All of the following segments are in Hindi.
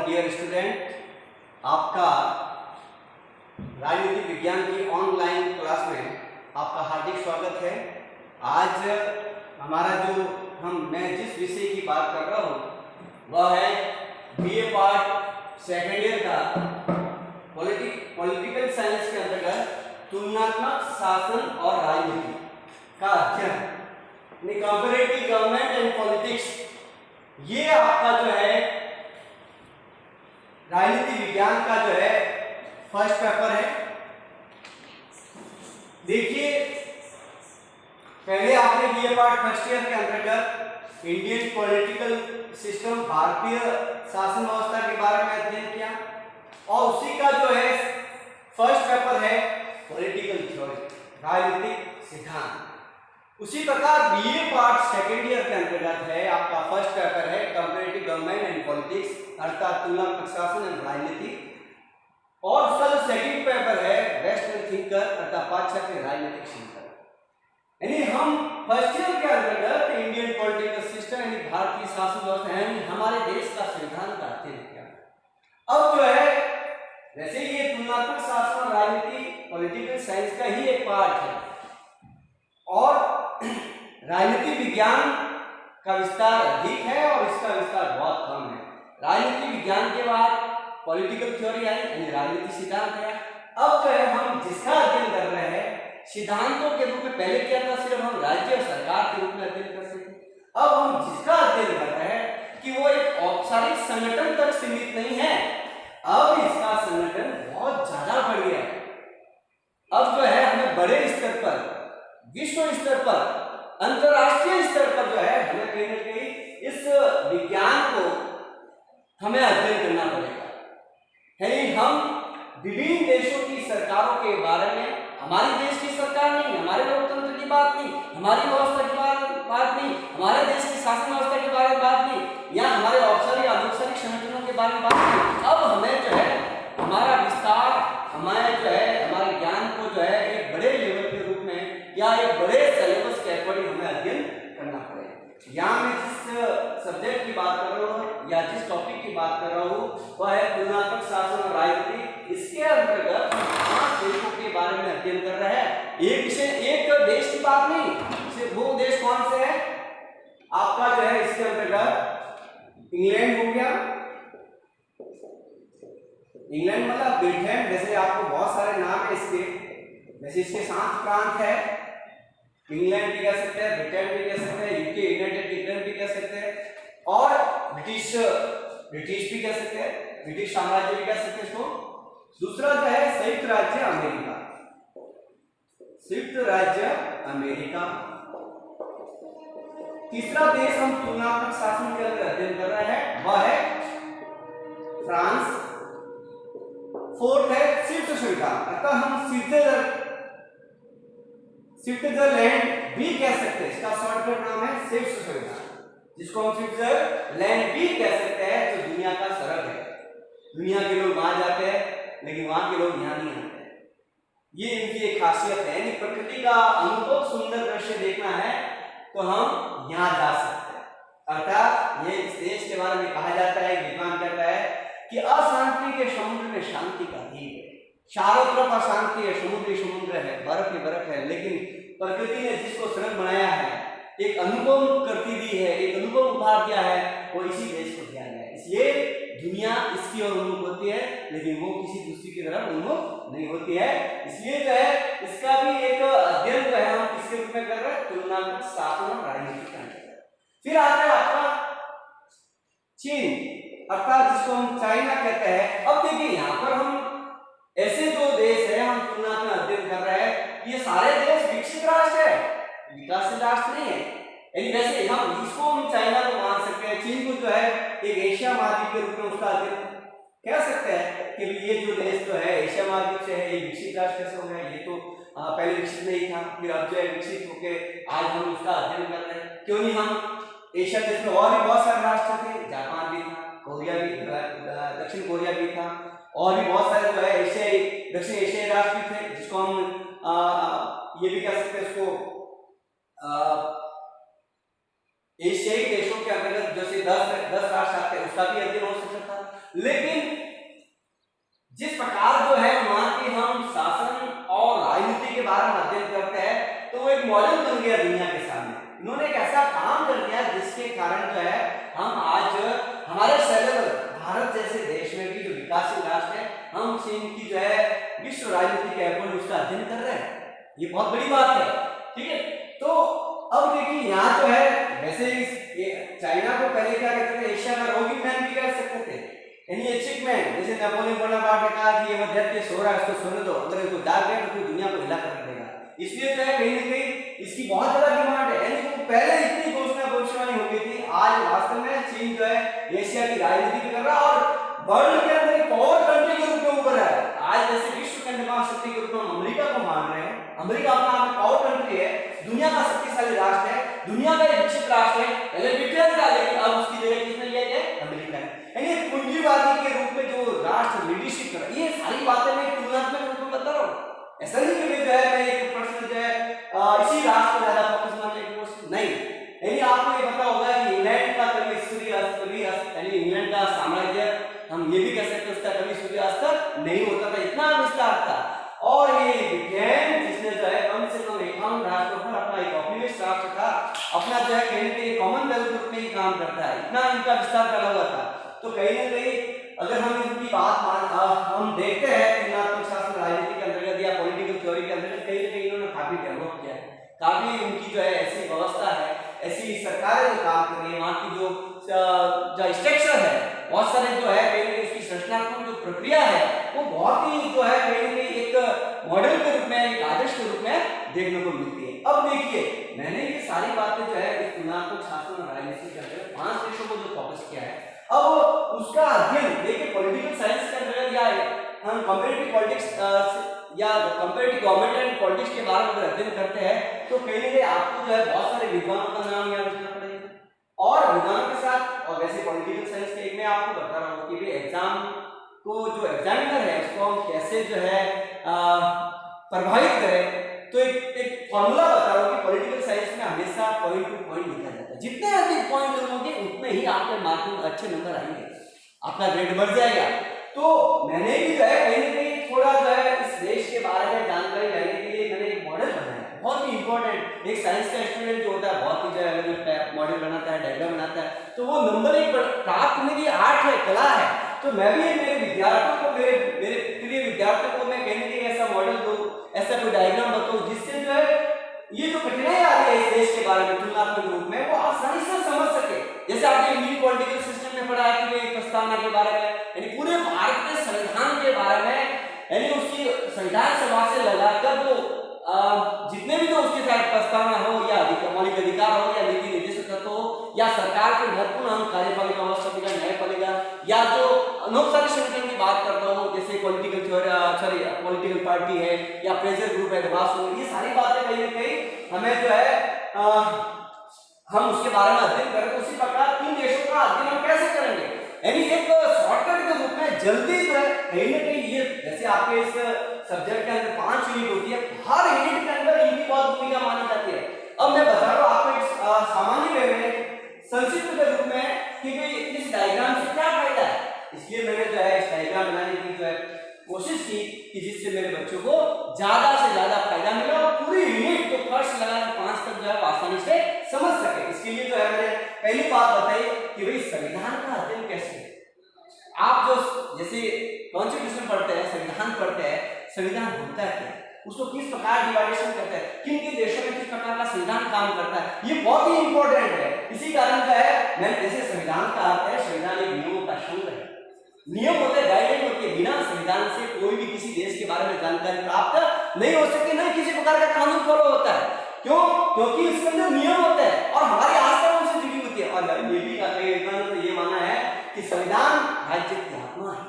डियर स्टूडेंट, आपका राजनीतिक विज्ञान की ऑनलाइन क्लास में आपका हार्दिक स्वागत है। आज हमारा मैं जिस विषय की बात कर रहा हूँ वह है बीए पार्ट सेकेंड ईयर का पॉलिटिकल साइंस के अंतर्गत तुलनात्मक शासन और राजनीति का अध्ययन, कंपैरेटिव गवर्नमेंट एंड पॉलिटिक्स। ये आपका जो है राजनीति विज्ञान का जो है फर्स्ट पेपर है। देखिए, पहले आपने बीए पार्ट फर्स्ट ईयर के अंतर्गत इंडियन पॉलिटिकल सिस्टम, भारतीय शासन व्यवस्था के बारे में अध्ययन किया और उसी का जो है फर्स्ट पेपर है पॉलिटिकल थ्योरी, राजनीतिक सिद्धांत। उसी प्रकार बीए पार्ट सेकेंड ईयर के अंतर्गत है आपका फर्स्ट पेपर है कंपैरेटिव गवर्नमेंट एंड पॉलिटिक्स, अर्थात तुलनात्मक शासन एवं राजनीति, और उसका जो सेकंड पेपर है वेस्टर्न थिंकर अर्थात पाश्चात्य राजनीतिक चिंतन। यानी हम फर्स्ट ईयर के अंतर्गत इंडियन पॉलिटिकल सिस्टम यानी भारतीय शासन व्यवस्था यानी हमारे देश का संविधान का अध्ययन किया। अब जो है वैसे ये तुलनात्मक शासन और राजनीति पॉलिटिकल साइंस का ही एक पार्ट है और राजनीति विज्ञान का विस्तार अधिक है और इसका विस्तार बहुत कम है। राजनीति विज्ञान के बाद पॉलिटिकल थ्योरी आई यानी राजनीति सिद्धांत है। अब जो है हम जिसका अध्ययन कर रहे हैं सिद्धांतों के रूप में, पहले क्या था सिर्फ हम राज्य और सरकार के रूप में अध्ययन कर सकते, अब हम जिसका अध्ययन कर रहे हैं कि वो एक औपचारिक संगठन तक सीमित नहीं है, अब इसका संगठन बहुत ज्यादा बढ़ गया है। अब जो है हमें बड़े स्तर पर, विश्व स्तर पर, अंतरराष्ट्रीय स्तर पर जो है हमें कहीं ना कहीं इस विज्ञान को हमें अध्ययन करना पड़ेगा। यानी हम विभिन्न देशों की सरकारों के बारे में, हमारे देश की सरकार नहीं, हमारे लोकतंत्र की बात नहीं, हमारी व्यवस्था की बात नहीं, हमारे देश की शासन व्यवस्था के बारे में बात नहीं, या हमारे औपचारिक अनौपचारिक संगठनों के बारे में बात नहीं। अब हमें जो है हमारा विस्तार, हमारे जो है हमारे ज्ञान को जो है एक बड़े लेवल के रूप में या एक बड़े सिलेबस के अकॉर्डिंग हमें अध्ययन करना पड़ेगा। यहाँ मैं जिस सब्जेक्ट की बात कर रहा हूँ या जिस टॉपिक की बात कर रहा हूँ वह है तुलनात्मक शासन और राजनीति। इसके अंतर्गत 5 देशों के बारे में अध्ययन कर रहे हैं। एक देश की बात नहीं, सिर्फ वो देश कौन से है आपका जो है इसके अंतर्गत इंग्लैंड हो गया। इंग्लैंड मतलब ब्रिटेन, जैसे आपको बहुत सारे नाम है इसके, जैसे इसके 7 प्रांत है, इंग्लैंड भी कह सकते हैं, ब्रिटेन भी कह सकते हैं, यूके यूनाइटेड किंगडम भी कह सकते हैं, और ब्रिटिश भी कह सकते हैं, ब्रिटिश साम्राज्य भी कह सकते हैं इसको। दूसरा जो है संयुक्त राज्य अमेरिका, संयुक्त राज्य अमेरिका। तीसरा देश हम तुलनात्मक शासन के अंदर अध्ययन कर रहे हैं वह है फ्रांस। फोर्थ है स्विट्जरलैंड, अर्थात हम स्विट्जरलैंड भी कह सकते हैं, इसका शॉर्टकट नाम है स्विट्जरलैंड, जिसको हम स्विट्जरलैंड भी कह सकते हैं, जो दुनिया का सरहद है। दुनिया के लोग वहां जाते हैं लेकिन वहां के लोग यहाँ नहीं आते। ये इनकी एक खासियत है, यानी प्रकृति का अनुभव, सुंदर दृश्य देखना है तो हम यहाँ जा सकते हैं। अर्थात ये इस देश के बारे में कहा जाता है, विद्वान कहता है कि अशांति के समुद्र में शांति का द्वीप है। चारों तरफ अशांति है, समुद्र है, बर्फ ही बर्फ है, लेकिन प्रकृति ने जिसको सरल बनाया है, एक अनुभव करती दी है, एक अनुभव उपहार दिया है, वो इसी देश को दिया गया है। इसलिए दुनिया इसकी ओर उन्मुख होती है लेकिन वो किसी दूसरी की तरफ उन्मुख नहीं होती है। इसलिए जो है इसका भी एक अध्ययन जो है हम किसके रूप में कर रहे हैं, तुलनात्मक शासन और राजनीति का। फिर आता है आपका चीन, अर्थात जिसको हम चाइना कहते हैं। अब देखिए यहाँ पर हम ऐसे जो देश है हम तुलना में अध्ययन कर रहे हैं, ये सारे देश विकसित राष्ट्र है, विकासशील राष्ट्र नहीं है। यानी वैसे हम इसको हम चाइना को मान सकते हैं, चीन को जो है एक एशिया महाद्वीप के रूप में उसका अध्ययन कह सकते हैं कि ये जो देश जो है एशिया महाद्वीप से है, ये विकसित राष्ट्र कैसे हो गया। ये तो पहले विकसित नहीं था, फिर अब जो है विकसित होके आज हम उसका अध्ययन कर रहे हैं। क्यों नहीं, हम एशिया देश में और भी बहुत सारे राष्ट्र थे, जापान भी था, कोरिया भी, दक्षिण कोरिया भी था, और भी बहुत सारे जो है एशियाई, दक्षिण एशियाई राष्ट्र भी थे, जिसको हम ये भी कह सकते हैं इसको एशियाई देशों के अंतर्गत जैसे 10 राष्ट्र आते हैं उसका भी अध्ययन हो सकता था। लेकिन जिस प्रकार जो है वहां के हम शासन और राजनीति के बारे में अध्ययन करते हैं तो वो एक मॉडल बन गया दुनिया के सामने। इन्होंने एक ऐसा काम कर दिया जिसके कारण जो है हम आज हमारे सेलेबल भारत जैसे देश में भी जो विकासशील राष्ट्र है हम चीन की जो है विश्व राजनीति के अकॉर्डिंग उसका अध्ययन कर रहे हैं। ये बहुत बड़ी बात है, ठीक है। तो अब देखिए यहाँ जो है वैसे चाइना को पहले क्या कहते थे, एशिया का रोगिंग मैन भी कह सकते थे, यानी अचीवमेंट। जैसे नेपोलियन बोनापार्ट ने कहा कि ये मध्य सो रहा है उसको सोने दो, अगर इसको जाग गया तो पूरी दुनिया को हिला कर देगा। इसलिए जो है कहीं ना कहीं इसकी बहुत ज्यादा डिमांड है। यानी तो पहले इतनी घोषणा भविष्यवाणी हो गई थी, आज वास्तव में चीन जो है एशिया की राजनीति कर रहा है और वर्ल्ड के अंदर एक पावर कंट्री के रूप में उभर रहा है। आज जैसे विश्व के महाशक्ति के रूप में हम अमेरिका को मान रहे हैं, अमेरिका अपना आप पावर कंट्री है, दुनिया का शक्तिशाली राष्ट्र है, दुनिया का एक विकसित राष्ट्र है। पहले ब्रिटेन था लेकिन अब उसकी जगह किसने लिया है, अमेरिका ने। यानी पूंजीवादी के रूप में जो राष्ट्र लीडरशिप कर, ये सारी बातें मैं तुलनात्मक रूप में बता रहा हूँ। ऐसा नहीं कि जो है मैं एक पर्सन जो है इसी राष्ट्र को ज्यादा फोकस मानने की कोशिश नहीं। यानी आपको ये पता होगा कि इंग्लैंड का कभी सूर्यास्त यानी इंग्लैंड का साम्राज्य हम ये भी कह सकते हैं उसका कभी सूर्यास्त नहीं होता था, इतना विस्तार था। और ये विज्ञान जिसने जो है कम से कम 51 राष्ट्रों पर अपना एक औपनिवेशिक राष्ट्र था, अपना जो है कहीं ना कहीं कॉमनवेल्थ ग्रुप में ही काम करता है, इतना इनका विस्तार करा हुआ था। तो कहीं ना कहीं अगर हम इनकी बात हम देखते हैं तुलनात्मक शास्त्र राजनीति के अंतर्गत या पॉलिटिकल थ्योरी के अंतर्गत कहीं ना कहीं इन्होंने काफी डेवलप किया है, काफी उनकी जो है ऐसी व्यवस्था है, ऐसी सरकारें जो काम कर रही है, वहाँ की जो स्ट्रक्चर है, बहुत सारे जो है कहीं ना कहीं उसकी संरचनात्मक जो प्रक्रिया है वो बहुत ही जो है कहीं ना कहीं एक मॉडल के रूप में, एक आदर्श के रूप में देखने को मिलती है। अब देखिए मैंने ये सारी बातें जो है इस तुलनात्मक शास्त्र और राजनीति के अंतर्गत 5 देशों को जो फोकस किया है, अब उसका अध्ययन देखिए पॉलिटिकल साइंस के अंतर्गत या हम कंपैरेटिव पॉलिटिक्स या कंपैरेटिव गवर्नमेंट एंड पॉलिटिक्स के बारे में अगर अध्ययन करते हैं तो कहीं ना कहीं आपको जो है बहुत सारे विद्वानों का नाम याद रखना पड़ेगा। और विज्ञान के साथ और वैसे पॉलिटिकल साइंस के मैं आपको बता रहा हूँ कि एग्जाम को जो एग्जामिनर है उसको हम कैसे जो है प्रभावित करें। तो एक फॉर्मूला बता रहा हूँ कि पॉलिटिकल साइंस में हमेशा पॉइंट टू पॉइंट लिखा जाता है, जितने अधिक पॉइंट लोगे उतने ही आपके मार्किंग में अच्छे नंबर आएंगे, आपका ग्रेड बढ़ जाएगा। तो मैंने भी जो है कहीं ना कहीं थोड़ा जो है इस देश के बारे में जानकारी लेने के लिए मैंने एक मॉडल बनाया, बहुत ही इंपॉर्टेंट। एक साइंस का स्टूडेंट जो होता है बहुत ही जो है अगर मॉडल बनाता है, डायग्राम बनाता है तो वो नंबर एक प्राप्त करने की आर्ट है, कला है। तो मैं भी मेरे विद्यार्थियों को मेरे प्रिय विद्यार्थियों को मैं कहीं ना कहीं ऐसा मॉडल दूं, ऐसा कोई डायग्राम बताऊं जिससे जो है ये जो कठिनाई आ रही है इस देश के बारे में तुलनात्मक रूप में वो आसानी से समझ सके। जैसे आपने इंडियन पॉलिटिकल सिस्टम में पढ़ा है कि प्रस्तावना के बारे में, यानी पूरे भारत के संविधान के बारे में, यानी उसकी संविधान सभा से लगाकर वो जितने भी जो उसके साथ प्रस्तावना हो या मौलिक अधिकार हो या नीति निर्देशक तत्व हो या सरकार के महत्वपूर्ण अंग कार्यपालिका व्यवस्था न्यायपालिका या जो अनौपचारिक संगठन की बात करता हूँ जैसे पॉलिटिकल पार्टी है या प्रेशर ग्रुप है, ये सारी बातें कहीं ना कहीं हमें जो है हम उसके बारे में अध्ययन करें। तो उसी प्रकार 3 देशों का अध्ययन हम कैसे करेंगे, यानी एक शॉर्टकट के रूप में जल्दी जो है कहीं ना कहीं ये जैसे आपके इस सब्जेक्ट के अंदर 5 यूनिट होती है, हर यूनिट के अंदर इनकी बहुत भूमिका मानी जाती है। अब मैं बता रहा हूँ आपको एक सामान्य वे में संक्षिप्त के रूप में कि भाई इस डायग्राम से क्या फायदा है, इसलिए मैंने जो है इस डायग्राम बनाने की जो है कोशिश की कि जिससे मेरे बच्चों को ज्यादा से ज्यादा फायदा मिले और पूरी यूनिट को फर्स्ट लगाकर 5 तक जो है आसानी से समझ सके। इसके लिए जो है मैंने पहली बात बताई कि भाई संविधान का अध्ययन कैसे, आप जो जैसे कॉन्स्टिट्यूशन पढ़ते हैं, संविधान पढ़ते हैं, संविधान होता है क्या, उसको किस प्रकार डिवाइडेशन करते हैं, किन किन देशों में किस प्रकार का संविधान काम करता है, ये बहुत ही इंपॉर्टेंट है। इसी कारण जो है मैं जैसे संविधान का अर्थ है, संविधान एक नियमों का संग्रह है, नियम होते हैं, गाइडलाइन होती है। बिना संविधान से कोई भी किसी देश के बारे में जानकारी प्राप्त नहीं हो सकती, नहीं किसी प्रकार का कानून फॉलो होता है। क्यों? क्योंकि इसके अंदर नियम होते हैं और हमारी आस्था उनसे जुड़ी होती है। और ये भी तो ये माना है कि संविधान राज्य की आत्मा है,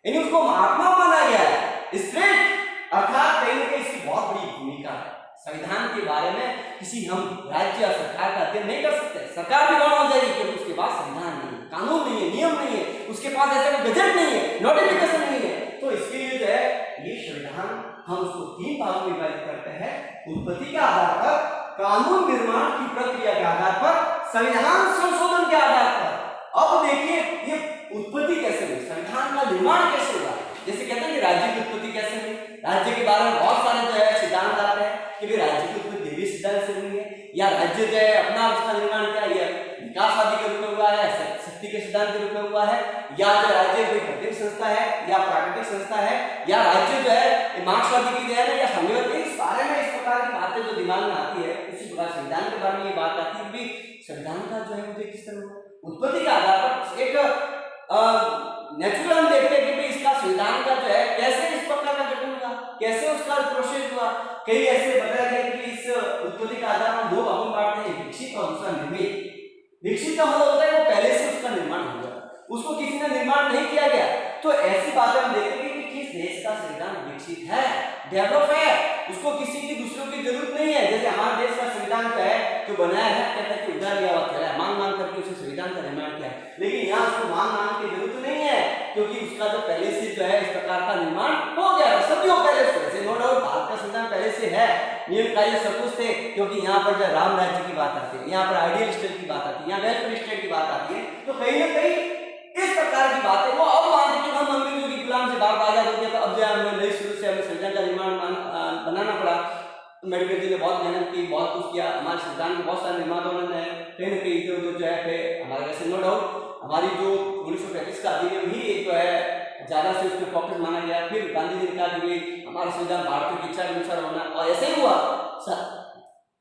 यानी उसको महात्मा माना गया है, स्ट्रेट अर्थात कहीं ना कहीं इसकी बहुत बड़ी भूमिका है। संविधान के बारे में किसी हम राज्य या सरकार का अध्ययन नहीं कर सकते, सरकार भी गौण हो जाएगी क्योंकि उसके पास संविधान नहीं है, कानून नहीं है, नियम नहीं है, उसके पास ऐसा कोई गजट नहीं है, नोटिफिकेशन नहीं है। तो इसके लिए जो है ये संविधान हम उसको 3 भागों में विभाजित करते हैं, उत्पत्ति के आधार पर, कानून निर्माण की प्रक्रिया के आधार पर, संविधान संशोधन के आधार पर। अब देखिए ये उत्पत्ति कैसे हुई, निर्माण कैसे हुआ, जैसे कहते हैं कि राज्य की उत्पत्ति कैसे हुई, राज्य के बारे में बहुत सारे जो है सिद्धांत आते हैं कि भाई राज्य की उत्पत्ति देवी सिद्धांत से हुई है, या राज्य जो है अपना उसका निर्माण क्या है, विकासवादी के रूप में हुआ है, शक्ति के सिद्धांत के रूप में हुआ है, या जो राज्य कोई प्राकृतिक संस्था है या प्राकृतिक संस्था है, या राज्य जो है मार्क्सवादी की देन है या साम्यवादी, सारे में इस प्रकार की बातें जो दिमाग में आती है। उसी प्रकार संविधान के बारे में ये बात आती है कि संविधान का जो है मुझे किस तरह उत्पत्ति के आधार पर एक नेचुरल हम देखते हैं कि भाई इसका संविधान का जो है कैसे इस प्रकार का गठन हुआ, कैसे उसका प्रोसेस हुआ। कई ऐसे बताया गया कि इस उत्पत्ति का आधार हम दो भागों में बांटते हैं, विकसित और दूसरा निर्मित। विकसित का मतलब होता है वो पहले से उसका निर्माण हो गया, उसको किसी ने निर्माण नहीं किया गया। तो ऐसी बातें हम देखते हैं कि किस देश का संविधान विकसित है, डेवलप है, उसको किसी की दूसरों की जरूरत नहीं है। जैसे हमारे देश का संविधान जो है जो बनाया है, कहता है कि उधार लिया हुआ है, मांग मांग करके उसे संविधान का निर्माण किया है, लेकिन यहाँ उसको मांग मांग की जरूरत नहीं है, क्योंकि उसका जो पहले से जो है इस प्रकार का निर्माण हो गया है, सदियों पहले से। नो डाउट भारत का संविधान पहले से है, नियम कायदे सब कुछ थे, क्योंकि यहाँ पर जो राम राज्य की बात आती है, यहाँ पर आइडियल स्टेट की बात आती है, यहाँ वेलफेयर स्टेट की बात आती है। तो कहीं ना कहीं इस प्रकार की बातें वो अब मानते कि हम अंग्रेजों की गुलाम से भारत आजाद हो गया, तो अब जो हमें नई शुरू से हमें संविधान का निर्माण बनाना पड़ा। अम्बेडकर जी ने बहुत मेहनत की, बहुत कुछ किया, हमारे संविधान में बहुत सारे निर्माताओं ने कहीं ना कहीं इधर उधर जो है हमारे वैसे नो डाउट हमारी जो 1935 का अधिनियम ही एक जो है ज्यादा से उसमें फोकस माना गया। फिर गांधी जी ने कहा कि हमारा संविधान भारतीयों की इच्छा के अनुसार होना, और ऐसे ही हुआ।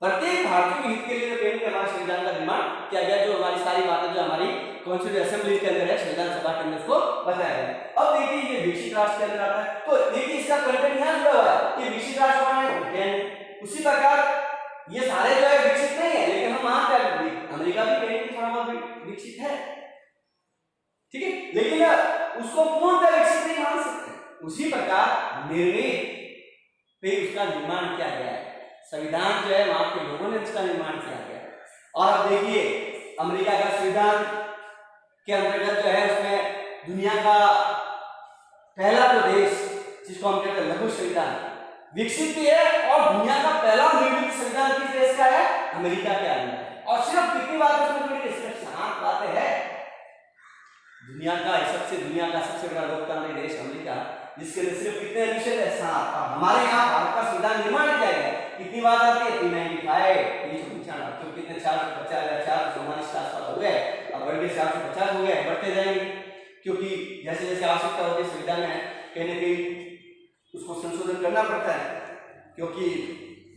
प्रत्येक भारतीय के हित के लिए कहीं हमारे संविधान का निर्माण किया गया, जो हमारी सारी बातें जो हमारी कॉन्स्टिट्यूशन असेंबली के अंदर है, संविधान सभा के अंदर उसको बताया गया। अब देखिए ये विकसित राष्ट्र के अंदर आता है, तो देखिए इसका कंटेंट यहाँ जुड़ा हुआ है कि विकसित राष्ट्र कौन है। उसी प्रकार ये सारे जो है विकसित नहीं है, लेकिन हम वहां पे अमेरिका भी कहीं थोड़ा बहुत विकसित है, ठीक है, लेकिन उसको पूर्णतः विकसित नहीं मान सकते। उसी प्रकार निर्मित पे उसका निर्माण किया गया है, संविधान जो है वहां के लोगों ने उसका निर्माण किया गया। और अब देखिए अमेरिका का संविधान के अंतर्गत जो है उसमें दुनिया का पहला जो देश जिसको हम कहते हैं लघु संविधान विकसित भी है, और दुनिया का पहला निर्मित संविधान किस देश का है, अमेरिका के अंदर है। और सिर्फ कितनी बातें उसमें जुड़ी है, सिर्फ 7 बातें हैं। दुनिया का सबसे बड़ा लोकतांत्रिक देश अमेरिका, जिसके लिए सिर्फ कितने अनुच्छेद है, 7। और हमारे यहाँ भारत का संविधान निर्माण किया गया, कितनी बात आती है, 395, 395, तो कितने 450 444 के आसपास हो गए, अब बढ़ के 450 हो गए, बढ़ते जाएंगे, क्योंकि जैसे जैसे आवश्यकता होती है संविधान में कहीं ना कहीं उसको संशोधन करना पड़ता है, क्योंकि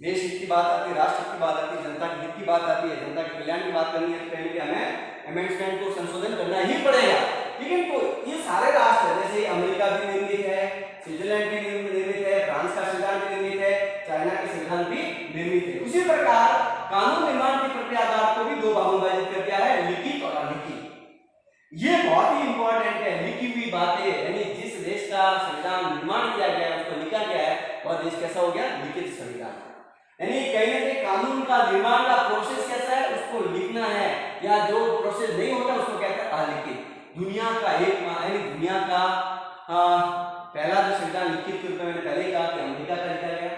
देश हित की बात आती है, राष्ट्र हित की बात आती है, जनता के हित की बात आती है, जनता के कल्याण की बात करनी है, तो कहीं हमें अमेंडमेंट को संशोधन करना ही पड़ेगा। ठीक है, तो ये सारे राष्ट्र जैसे अमेरिका भी निर्मित है, स्विट्जरलैंड भी निर्मित है, फ्रांस का संविधान भी निर्मित है, चाइना के संविधान भी निर्मित है। उसी प्रकार कानून निर्माण की प्रक्रिया आधार को भी 2 भागों में विभाजित कर दिया है, लिखित और अलिखित। ये बहुत ही इंपॉर्टेंट है, लिखी हुई बातें, यानी जिस देश का संविधान निर्माण किया गया है उसको लिखा गया है, वह देश कैसा हो गया, लिखित संविधान। यानी कहीं ना कहीं कानून का निर्माण का प्रोसेस कैसा है, उसको लिखना है, या जो प्रोसेस नहीं होता उसको कहते हैं अलिखित। दुनिया का यानी दुनिया का पहला जो संविधान लिखित के रूप में मैंने पहले कहा कि अमेरिका का लिखा गया,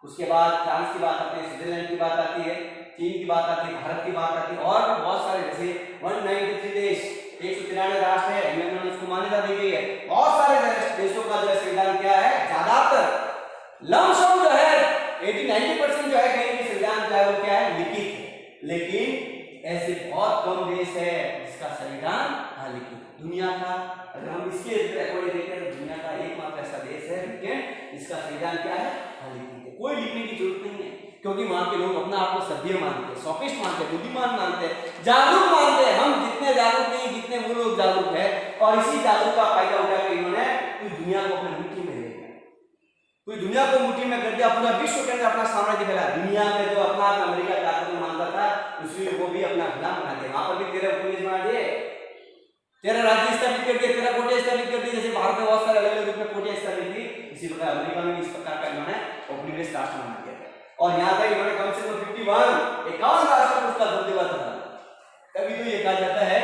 उसके बाद फ्रांस की बात आती है, स्विट्जरलैंड की बात आती है, चीन की बात आती है, भारत की बात आती है, और बहुत सारे जैसे 193 देश, 193 राष्ट्र है, इंग्लैंड में उसको मान्यता दी गई है। बहुत सारे देशों का जो संविधान क्या है, ज्यादातर लमसम जो है 80-90% जो है कहीं भी संविधान जो है वो क्या है, लिखित है। लेकिन ऐसे बहुत कम देश है जिसका संविधान अलिखित। दुनिया का अगर हम इसके अकॉर्डिंग देखें तो दुनिया का एकमात्र ऐसा देश है जिसका संविधान क्या है, अलिखित है। कोई लिखने की जरूरत नहीं है, क्योंकि वहां के लोग अपना आप को सभ्य मानते हैं, सॉफिस्ट मानते हैं, बुद्धिमान मानते हैं, जागरूक मानते हैं। हम जितने जागरूक नहीं, जितने वो लोग जागरूक है, और इसी जागरूक का फायदा उठाकर इन्होंने पूरी दुनिया को अपनी मुट्ठी में ले लिया, पूरी दुनिया को मुट्ठी में कर दिया, पूरा विश्व के अंदर अपना साम्राज्य फैला। दुनिया में जो अपना अमेरिका ताकत मानता था, उसमें वो भी अपना गुलाम बना दिया। वहां पर भी 13 उपनिवेश बना दिए, 13 राज्य स्थापित कर दिए, 13 कोटे स्थापित कर दिए। जैसे भारत में बहुत सारे अलग अलग रूप में कोटे स्थापित की, इसी प्रकार अमेरिका में इस प्रकार का इन्होंने उपनिवेश राष्ट्र बना दिया। और यहाँ तक इन्होंने कम से कम 51 राष्ट्र को उसका दबदबा था। कभी तो ये कहा जाता है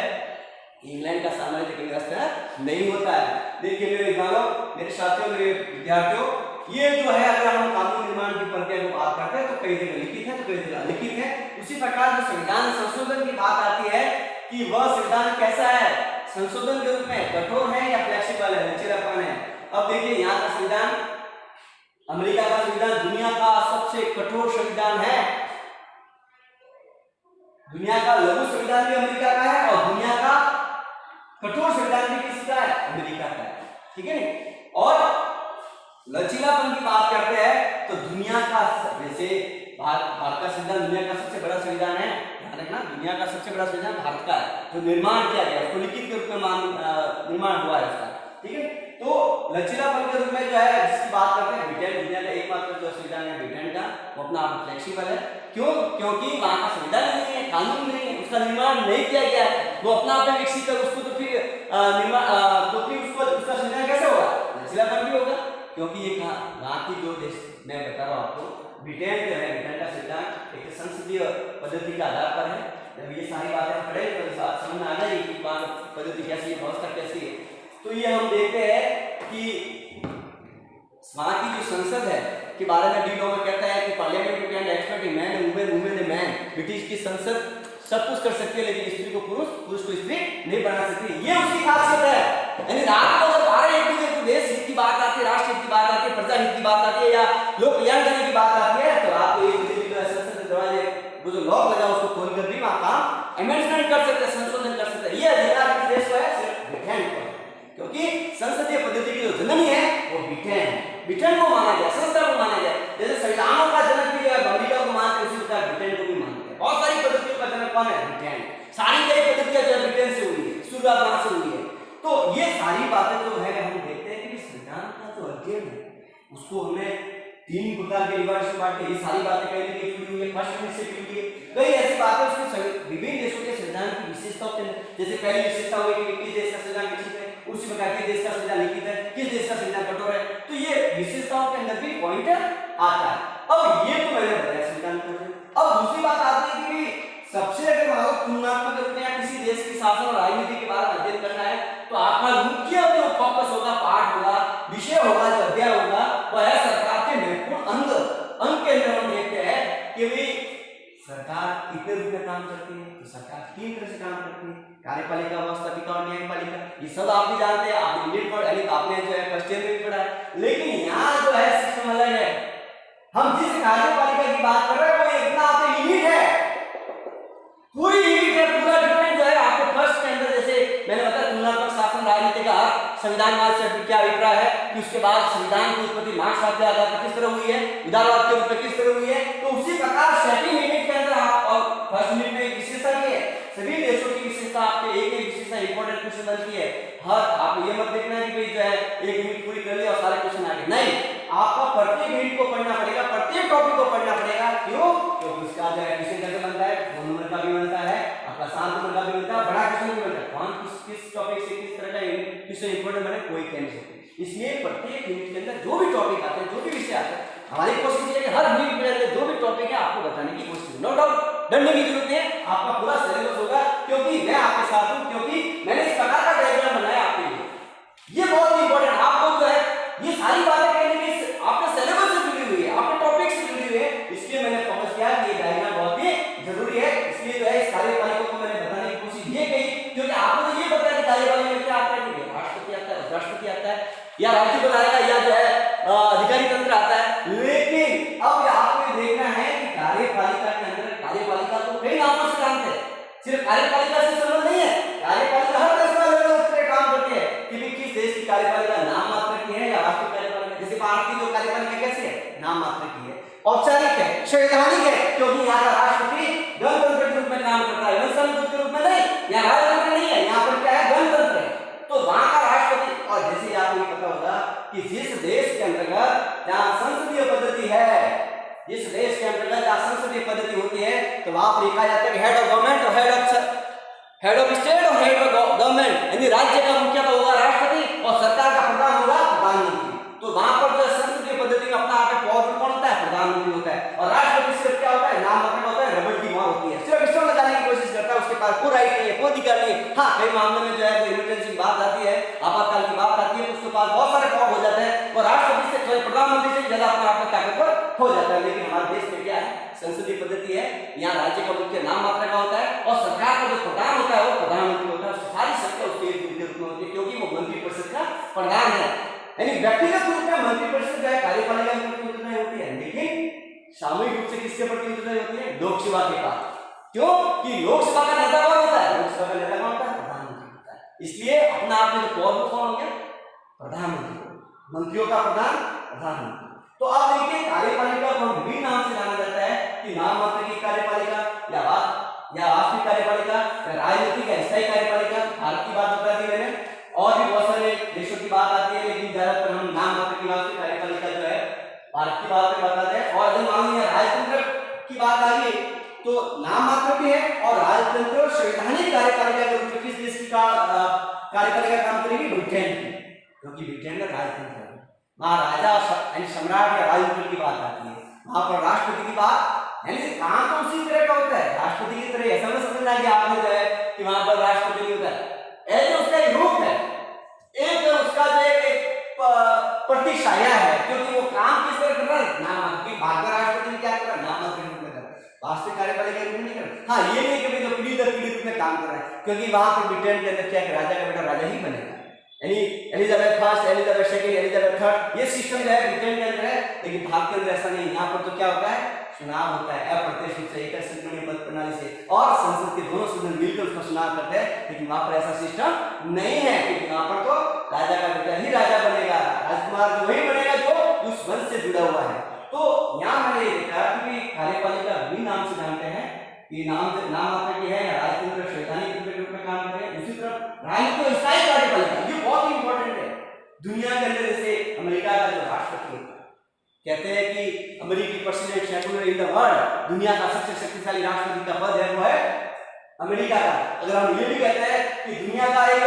इंग्लैंड का साम्राज्य कभी राष्ट्र नहीं होता है। देखिए मेरे जानो, मेरे साथियों, मेरे विद्यार्थियों, ये जो है अगर हम कानून निर्माण की प्रक्रिया को बात करते हैं तो कई जगह लिखित है तो कई जगह अलिखित है। उसी प्रकार जो संविधान संशोधन की बात आती है कि वह संविधान कैसा है, संशोधन के रूप में कठोर है या फ्लेक्सिबल है, लचीलापन है। अब देखिए यहाँ का संविधान, अमेरिका का संविधान दुनिया का सबसे कठोर संविधान है। दुनिया का लघु संविधान भी अमेरिका का है और दुनिया का कठोर संविधान भी किसका है, अमेरिका का है, ठीक है। और लचीलापन की बात करते हैं तो दुनिया का, जैसे भारत का संविधान दुनिया का सबसे बड़ा संविधान है, ध्यान रखना, दुनिया का सबसे बड़ा संविधान भारत का है, जो निर्माण किया गया, उसको लिखित के रूप में निर्माण हुआ है उसका, ठीक है। तो लचीलापन के रूप में जो है जिसकी बात करते हैं, ब्रिटेन दुनिया का एकमात्र जो संविधान है ब्रिटेन का, वो अपना आप फ्लेक्सिबल है। क्यों? क्योंकि वहां का संविधान नहीं है, कानून नहीं है, उसका निर्माण नहीं किया गया है, वो अपना आप विकसित है, उसको तो फिर तो फिर उसका संविधान कैसे होगा, लचीलापन भी होगा। क्योंकि ये वहाँ की जो देश मैं बता रहा हूँ आपको, ब्रिटेन जो है, ब्रिटेन का संविधान एक संसदीय पद्धति के आधार पर है। जब ये सारी बातें पढ़े तो समझ में आ जाएगी कि पद्धति कैसी है, व्यवस्था कैसी है। तो ये हम देखते हैं कि वहाँ की जो संसद है के बारे में डी लॉ में कहता है कि parliament can expect a man women women a man. British की संसद सब कुछ कर सकती है लेकिन स्त्री को पुरुष, पुरुष को स्त्री नहीं बना सकती, ये उसकी खासियत है। यानी रात को जब 12-1 देश हित की बात आती है, राष्ट्र हित की बात आती है, प्रजा हित की बात आती है या लोक कल्याण करने की बात आती है, तो आपको एक जो है संसद के दरवाजे वो जो लॉक लगा उसको खोल कर भी वहाँ काम अमेंडमेंट कर सकते हैं, संशोधन कर सकते हैं। ये अधिकार किस देश को है, सिर्फ ब्रिटेन को, क्योंकि संसदीय पद्धति की जो जननी है वो ब्रिटेन है, ब्रिटेन को माना गया, संस्था को माना गया। जैसे संविधानों का जनक भी जो है अमेरिका को मानते हैं, उसी प्रकार ब्रिटेन को भी मानते हैं। बहुत सारी पद्धतियों का जनक कौन है, ब्रिटेन। सारी कई पद्धतियां जो है ब्रिटेन से हुई है, शुरुआत वहां से हुई है। तो ये सारी बातें जो है हम देखते हैं कि संविधान का जो अध्ययन है उसको हमें 3 प्रकार के विभाग से बांटते हैं। ये सारी बातें कहीं ना कहीं जुड़ी हुई है, फर्स्ट में से जुड़ी हुई है। कई ऐसी बातें उसके विभिन्न देशों के संविधान की विशेषताओं के, जैसे पहली विशेषता हुई कि किस देश का संविधान लिखित है, उसी प्रकार के देश का संविधान लिखित है, किस देश का संविधान कठोर है। तो ये विशेषताओं के अंदर भी पॉइंट आता है। अब ये तो मैंने बताया संविधान को। अब दूसरी बात आती है कि सबसे अगर हमारा तुलनात्मक रूप में किसी देश की शासन और राजनीति के बारे में अध्ययन करना है तो आपका मुख्य जो फोकस होगा, पाठ होगा, विषय होगा, जो अध्याय होगा वह है सरकार के महत्वपूर्ण अंग के अंदर हम देखते हैं कि भाई सरकार कितने रूप में काम करती है। तो सरकार 3 तरह से काम करती है, कार्यपालिका, व्यवस्थापिका और न्यायपालिका। ये सब आप भी जानते हैं, आपने इंडियन पढ़ा, आपने जो है फर्स्ट ईयर में भी पढ़ा है। लेकिन यहाँ जो है सिस्टम अलग है। हम जिस कार्यपालिका की बात कर रहे हैं वो इतना आपके यूनिट है, पूरी यूनिट है, पूरा डिपेंड जो है आपके फर्स्ट के अंदर। जैसे मैंने बताया तुलनात्मक शासन राजनीति का संविधानवाद से क्या अभिप्राय है कि उसके बाद संविधान की उत्पत्ति मार्क्सवाद के आधार पर किस तरह हुई है, उदारवाद के रूप में किस तरह हुई है। तो उसी प्रकार सेकंड यूनिट के अंदर आप और फर्स्ट यूनिट में विशेषता है, सभी देशों की विशेषता आपके एक एक विशेषता इंपॉर्टेंट क्वेश्चन बनती है। हर आप ये मत देखना है कि जो है एक यूनिट पूरी कर ली और सारे क्वेश्चन आ गए, नहीं, आपको प्रत्येक यूनिट को पढ़ना पड़ेगा, प्रत्येक टॉपिक को पढ़ना पड़ेगा। क्यों? क्योंकि उसका जो है क्वेश्चन कैसे बनता है, 2 नंबर का भी बनता है, आपका 7 नंबर का भी बनता है, बड़ा क्वेश्चन भी बनता है। कौन किस टॉपिक से किस तरह का क्वेश्चन इंपॉर्टेंट बने कोई कह नहीं सकते। इसलिए प्रत्येक यूनिट के अंदर जो भी टॉपिक आते हैं, जो भी विषय आते हैं, हमारी कोशिश है कि हर यूनिट के अंदर जो भी टॉपिक है आपको बताने की कोशिश। नो डाउट डरने की जरूरत है, आपका पूरा सिलेबस होगा क्योंकि मैं आपके साथ हूं, क्योंकि मैंने इस प्रकार का डायग्राम बनाया आपके लिए। ये बहुत इंपॉर्टेंट, आपको जो है ये सारी बातें कहने में आपके सिलेबस से जुड़ी हुई है, आपके टॉपिक से जुड़ी हुई है, इसलिए मैंने फोकस किया कि ये डायग्राम बहुत ही जरूरी है। इसलिए जो है इस कार्यपालिका को मैंने बताने की कोशिश ये की क्योंकि आपको तो ये पता है कि कार्यपालिका में क्या आता है, कि राष्ट्रपति आता है, राष्ट्रपति आता है या राज्यपाल आएगा या जो है अधिकारी तंत्र आता है। लेकिन अब आपको देखना है कि कार्यपालिका के अंदर कार्यपालिका तो कई नामों से जानते हैं, सिर्फ कार्यपालिका से संबंध नहीं है। कार्यपालिका हर देश में अलग-अलग काम करती है कि किस देश की कार्यपालिका नाम मात्र की है या राष्ट्रीय कार्यपालिका। जैसे भारत की जो कार्यपालिका कैसी है, नाम मात्र की है, औपचारिक है, संवैधानिक है, क्योंकि यहाँ का राष्ट्रपति गणतंत्र के रूप में काम करता है, वंशानुगत के रूप में नहीं, यहाँ राजतंत्र नहीं है, यहाँ पर क्या है, गणतंत्र है। तो वहां का राष्ट्रपति, और जैसे आपको ये पता होगा कि जिस देश के अंतर्गत जहां संसदीय पद्धति है, जिस देश के अंतर्गत जहां संसदीय पद्धति होती है तो वहां पर लिखा जाता है कि हेड ऑफ गवर्नमेंट और हेड ऑफ स्टेट और हेड ऑफ गवर्नमेंट, यानी राज्य का मुखिया होगा राष्ट्रपति और सरकार का प्रधान होगा प्रधानमंत्री। तो वहां पर जो संसदीय पद्धति में अपना आगे पावरफुल कौन होता है, प्रधानमंत्री होता है, और राष्ट्रपति सिर्फ क्या होता है, नाम मात्र होता है, रबड़ की मार होती है, सिर्फ स्टोन लगाने की कोशिश करता है, उसके पास कोई राइट नहीं है, कोई अधिकार नहीं है। हाँ, कई मामलों में जो है इमरजेंसी की बात आती है, आपातकाल की बात आती है, तो उसके पास बहुत सारे पावर हो जाते हैं और राष्ट्रपति से प्रधानमंत्री से ज्यादा अपने आप में ताकतवर हो जाता है। लेकिन हमारे देश में क्या है, संसदीय पद्धति है, यहाँ राज्य का मुख्य नाम मात्र का होता है और सरकार का जो प्रधान होता है वो प्रधानमंत्री होता है। सारी शक्तियां उसके रूप में होती है क्योंकि वो मंत्रिपरिषद का प्रधान है। यानी व्यक्तिगत रूप में मंत्रिपरिषद जो है कार्यपालिका के प्रति उत्तरदायी होती है, लेकिन सामूहिक रूप से किसके प्रति उत्तरदायी होती है, लोकसभा के पास। क्यों कि लोकसभा का नेता कौन होता है, लोकसभा का नेता कौन होता है, प्रधानमंत्री होता है। इसलिए अपना आप में जो पद कौन हो गया, प्रधानमंत्री, मंत्रियों का प्रधान प्रधानमंत्री। तो आप देखिए कार्यपालिका को विभिन्न नाम से जाना जाता है कि नाम मात्र की कार्यपालिका या वास्तविक कार्यपालिका या राजनीतिक या स्थायी कार्यपालिका। भारत की बात बता दी मैंने, और भी बहुत सारे देशों की बात आती है, लेकिन ज्यादातर हम नाम मात्र की वास्तविक कार्यपालिका जो है भारत की बात में बताते हैं। और जब मान लीजिए राजतंत्र की बात आ गई तो नाम मात्र भी है और राजतंत्र और संवैधानिक कार्यपालिका के रूप में किस देश की कार्यपालिका काम करेगी, ब्रिटेन की, क्योंकि ब्रिटेन का राजतंत्र है। वहाँ राजा यानी सम्राट या राजतंत्र की बात आती है, वहां पर राष्ट्रपति की बात यानी काम तो उसी तरह का होता है, राष्ट्रपति की तरह। ऐसा मत समझना कि आपने जो है कि वहां पर राष्ट्रपति होता है, ऐसे उसका एक रूप है, एक उसका जो एक प्रतिछाया है, क्योंकि वो काम किस तरह कर रहा है, नाम की बात राष्ट्रपति क्या कर रहा है, नाम मात्र रूप में कर रहा है, वास्तविक कार्यपालिका रूप में नहीं कर रहा। हाँ, ये नहीं कि भाई जो पीढ़ी दर पीढ़ी रूप में काम कर रहा है, क्योंकि वहां पर ब्रिटेन के अंदर क्या राजा का बेटा राजा ही बनेगा, यानी Elizabeth first, Elizabeth second, Elizabeth third, ये सिस्टम जो है ब्रिटेन के अंदर है। लेकिन भारत के अंदर ऐसा नहीं, यहाँ पर तो क्या होता है, चुनाव होता है अप्रत्यक्ष रूप से एक संसदीय मत प्रणाली से, और संसद के दोनों सदन मिलकर उसका चुनाव करते हैं। लेकिन वहां पर ऐसा सिस्टम नहीं है, क्योंकि वहां पर तो राजा का बेटा ही राजा बनेगा, राजकुमार जो वही बनेगा जो उस वंश से जुड़ा हुआ है। तो यहाँ मैंने देखा कि कार्यपालिका भी नाम से जानते हैं कि नाम मात्र की है या राजतंत्र संवैधानिक रूप में काम करे। दूसरी तरफ राजनीतिक स्थायी कार्यपालिका, ये बहुत ही इंपॉर्टेंट है। दुनिया के अंदर जैसे अमेरिका का जो राष्ट्रपति होता है, कहते हैं कि अमेरिकी president secular in the world, दुनिया का सबसे शक्तिशाली राष्ट्रपति का पद है वो है अमेरिका का। अगर हम ये भी कहते हैं कि दुनिया का एक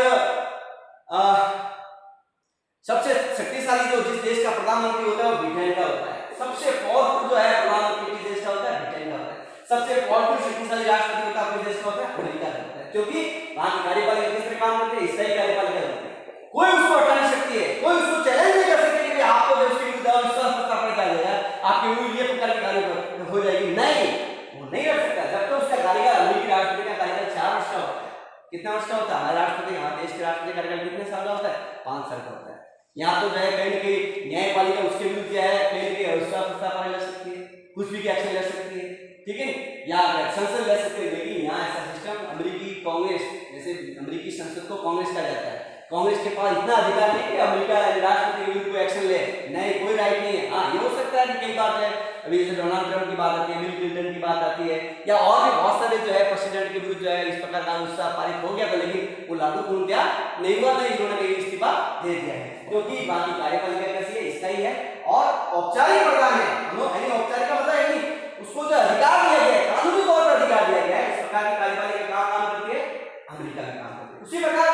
सबसे शक्तिशाली जो जिस देश का प्रधानमंत्री होता है वो ब्रिटेन का होता है। सबसे पावरफुल जो है प्रधानमंत्री किस देश का होता है, ब्रिटेन का होता है। सबसे पावरफुल शक्तिशाली राष्ट्रपति होता है किस देश का होता है, अमेरिका का होता है, क्योंकि वहां की कार्यपालिका किस तरह काम करते हैं, स्थायी कार्यपालिका होती है। कोई उसको हटा नहीं सकती है, कोई उसको चैलेंज नहीं कर सकती कि आपको जब उसके विरुद्ध अविश्वास प्रस्ताव पड़ जाएगा, आपके विरुद्ध ये प्रकार की कार्य हो जाएगी, नहीं, वो नहीं कर सकता। जब तक उसका कार्यकाल, अमेरिकी राष्ट्रपति का कार्यकाल 4 वर्ष का होता है। कितना वर्ष का होता है, हमारे राष्ट्रपति, हमारे देश के राष्ट्रपति का कार्यकाल कितने साल का होता है, 5 साल का होता है। यहाँ तो जो है कहीं ना कहीं न्यायपालिका उसके विरुद्ध जो है कहीं ना कहीं अविश्वास प्रस्ताव ले सकती है, कुछ भी एक्शन ले सकती है, ठीक है, या संसद ले सकती है। लेकिन यहाँ ऐसा सिस्टम, अमेरिकी कांग्रेस, जैसे अमेरिकी संसद को कांग्रेस कहा जाता है, कांग्रेस के पास इतना अधिकार नहीं कि अमेरिका राष्ट्रपति के विरुद्ध कोई एक्शन ले, नहीं, कोई राइट नहीं है। हाँ, ये हो सकता है कि कई बार है, अभी जैसे डोनाल्ड ट्रंप की बात आती है, बिल क्लिंटन की बात आती है, या और भी बहुत सारे जो है प्रेसिडेंट के विरुद्ध जो है इस प्रकार का उत्साह पारित हो गया था, लेकिन वो लागू पूर्णतया नहीं हुआ था, इन्होंने कहीं इस्तीफा दे दिया है, क्योंकि बाकी कार्यपालिका कैसी है, स्थायी है और औपचारिक प्रधान है। यानी औपचारिक का मतलब है कि उसको जो अधिकार दिया गया है, कानूनी तौर पर अधिकार दिया गया है, इस प्रकार की कार्यपालिका का काम करती है, अमेरिका का काम करती है। उसी प्रकार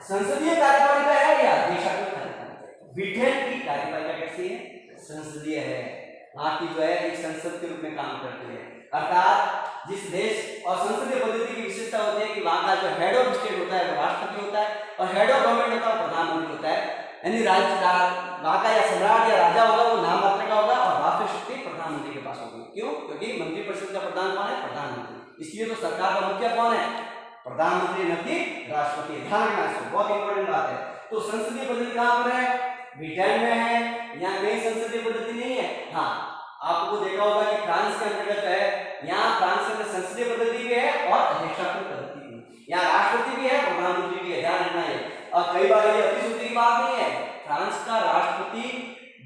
संसदीय कार्यपालिका है या देशात्मक कार्यपालिका। ब्रिटेन की कार्यपालिका कैसी है, संसदीय है, वहां की जो है एक संसद के रूप में काम करती है। अर्थात जिस देश और संसदीय पद्धति की विशेषता होती है कि वहां का जो हेड ऑफ स्टेट होता है वो राष्ट्रपति होता है, और हेड ऑफ गवर्नमेंट होता है वो प्रधानमंत्री होता है। यानी वहां का या सम्राट या राजा होगा वो नाम मात्र का होगा, और वास्तविक शक्ति प्रधानमंत्री के पास होगी। क्यों, क्योंकि मंत्रिपरिषद का प्रधान कौन है, प्रधानमंत्री। इसलिए तो सरकार का मुखिया कौन है, प्रधानमंत्री, न कि राष्ट्रपति। ध्यान रखना, बहुत इंपॉर्टेंट बात है। तो संसदीय पद्धति कहां पर है, ब्रिटेन में है, यहाँ कहीं संसदीय पद्धति नहीं है। हाँ, आपको देखा होगा कि फ्रांस के अंतर्गत है, यहाँ फ्रांस के अंदर संसदीय पद्धति भी है और अध्यक्षात्मक पद्धति भी, यहाँ राष्ट्रपति भी है, प्रधानमंत्री भी है, ध्यान रखना है। और कई बार ये अतिशयोक्ति की बात नहीं है, फ्रांस का राष्ट्रपति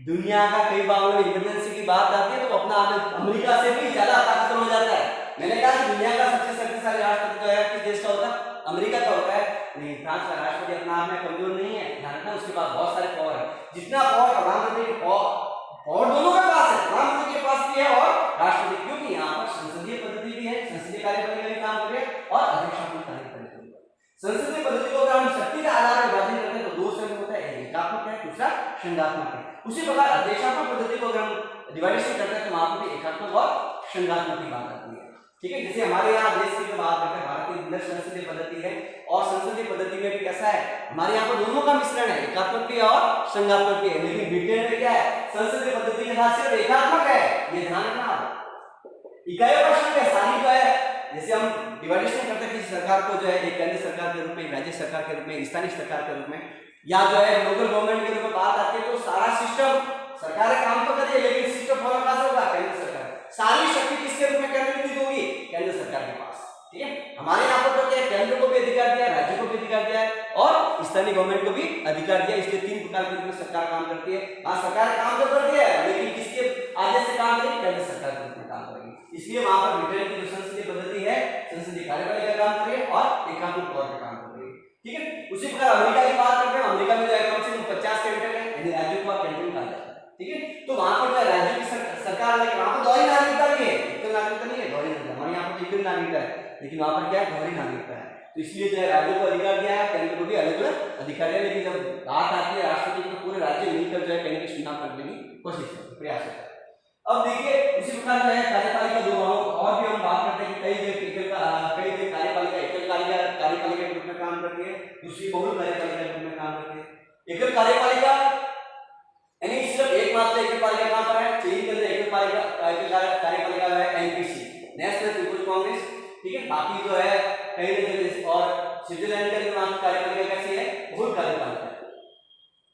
दुनिया का कई बार इमरजेंसी की बात आती है तो अपना अमेरिका से भी ज्यादा ताकतवर हो जाता है। मैंने कहा कि दुनिया का सबसे शक्तिशाली राष्ट्रपति जो है किस देश का होता है, अमेरिका का होता है। नहीं, फ्रांस का राष्ट्रपति अपना आप में कमजोर नहीं है, ध्यान रखना, उसके पास बहुत सारे पावर है। जितना पावर प्रधानमंत्री के पावर दोनों के पास है, प्रधानमंत्री के पास भी है और राष्ट्रपति, क्योंकि यहाँ पर संसदीय पद्धति भी है, संसदीय कार्यपालिका भी काम करे और अध्यक्षात्मक कार्यपालिका भी। संसदीय पद्धति को अगर हम शक्ति के आधार पर विभाजन करते हैं तो 2 श्रेणी होता है, एक एकात्मक है, दूसरा संघात्मक है। उसी प्रकार अध्यक्षात्मक पद्धति को अगर हम डिवाइडेशन करते हैं तो वहां पर एकात्मक और संघात्मक की बात आती है। ठीक है। जैसे हमारे यहाँ देश की जो बात करते हैं, भारत के अंदर संसदीय पद्धति है और संसदीय पद्धति में भी कैसा है, हमारे यहाँ पर दोनों का मिश्रण है, एकात्मक और संघात्मक है। लेकिन ब्रिटेन में क्या है, संसदीय पद्धति के साथ सिर्फ एकात्मक है, ये ध्यान रखना। इकाइयों का संख्या सारी जो है, जैसे हम डिवाइडेशन करते हैं किसी सरकार को जो है एक केंद्र सरकार के रूप में, राज्य सरकार के रूप में, स्थानीय सरकार के रूप में, या जो है लोकल गवर्नमेंट के रूप में बात आती है, तो सारा सिस्टम सरकार काम तो करिए, लेकिन सिस्टम फॉलो कहां से होगा, केंद्र सरकार। सारी शक्ति किसके रूप में केंद्रीकृत होगी, केंद्र सरकार के पास। ठीक है। हमारे यहाँ पर तो क्या है, केंद्र को भी अधिकार दिया है, राज्य को भी अधिकार दिया है और स्थानीय गवर्नमेंट को भी अधिकार दिया है। इसलिए तीन प्रकार के रूप में सरकार काम करती है। हाँ, सरकार काम तो करती है, लेकिन किसके आदेश से काम करेगी, केंद्र सरकार के रूप में काम करेगी। इसलिए वहां पर ब्रिटेन की जो संसदीय पद्धति है, संसदीय कार्यपालिका का काम करेगी और एकात्मक तौर पर काम करेगी। ठीक है। उसी प्रकार अमेरिका की बात करते हैं, अमेरिका में जो है कम से कम 50 सेंटर है, यानी राज्यों को कैंटन कहा जाता है। ठीक है। तो वहां पर जो राज्य की सरकार, लेकिन वहां पर दोहरी नागरिकता भी है, एकल नागरिकता नहीं है, दोहरी नागरिकता। हमारे यहाँ पर एकल नागरिकता है, लेकिन वहां पर क्या है, दोहरी नागरिकता है। तो इसलिए जो है राज्यों को अधिकार दिया है, केंद्र को भी अलग अलग अधिकार है। लेकिन जब बात आती है राष्ट्रपति को, पूरे राज्य मिलकर जो है कहीं ना चुनाव करने की कोशिश करते, प्रयास करते हैं। अब देखिए उसी प्रकार जो है कार्यपालिका दो और भी हम बात करते हैं कि कई जगह कार्यपालिका एकल कार्यपालिका के रूप में काम करती है, दूसरी बहुल कार्यपालिका के रूप में काम करती है। एकल कार्यपालिका यानी सिर्फ एकमात्र एकल पालिका कहां पर है, चीन के अंदर एकल कार्यपालिका है एनपीसी, नेशनल पीपुल्स कांग्रेस। ठीक है। बाकी जो है कई जगह और स्विट्जरलैंड के अंदर कार्यपालिका कैसी है, बहुल कार्यपालिका।